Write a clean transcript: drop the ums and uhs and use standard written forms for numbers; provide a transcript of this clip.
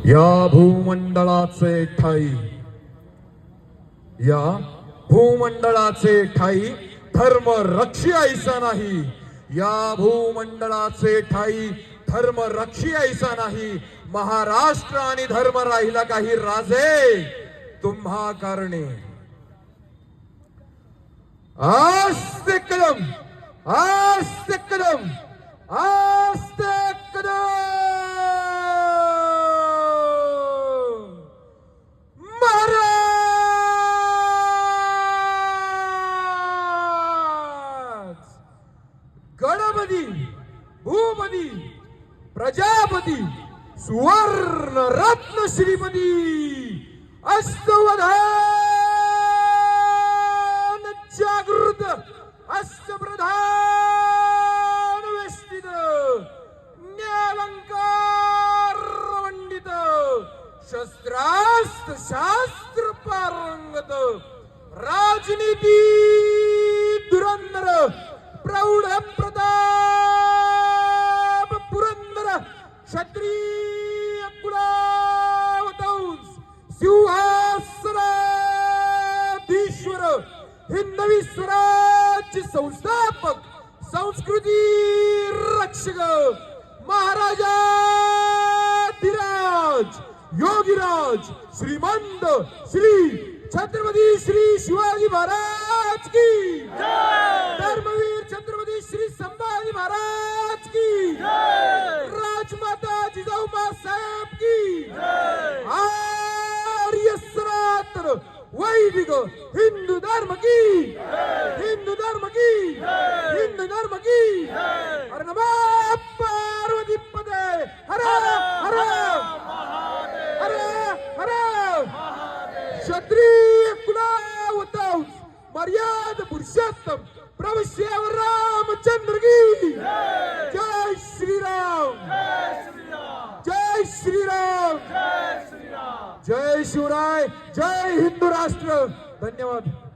या भूमंडळाचे ठाई, या भूमंडळाचे ठाई धर्म रक्षी ऐसा नाही। या भूमंडळाचे ठाई धर्म रक्षी ऐसा नाही। महाराष्ट्र आणि धर्म राहिला काही राजे तुम्हा कारणे। आस्ते कदम, आस्ते कदम, आस्ते कदम। गणपती, भूपती, प्रजापती, सुवर्ण रत्न श्रीपती, अष्टवधान जागृत, अष्टप्रधान वेष्टित, न्यायालंकार मंडित, शस्त्रास्त्र शास्त्र पारंगत, राजनीती धुरंधर, प्रौढ प्रताप पुरंदर, क्षत्रिय कुलावतंस, सिंहासनाधीश्वर, हिंदवी स्वराज्य संस्थापक, संस्कृती रक्षक, महाराजाधिराज, योगीराज, श्रीमंत श्री छत्रपती श्री शिवाजी महाराज की जय। धर्मवीर छत्रपती श्री संभाजी महाराज की जय। राजमाता जिजाऊबा साहेब की जय। आर्य सनातन वैदिक हिंदू धर्म की जय। हिंदू धर्म की जय। हिंदू धर्म की जय। हर नमः पार्वती पदे हर हर हर हर। क्षत्रिय कुलावतंस मर्याद पुरुषोत्तम प्रभु श्री रामचंद्र की जय। श्रीराम, जय श्रीराम, जय शिवराय, जय हिंदू राष्ट्र। धन्यवाद।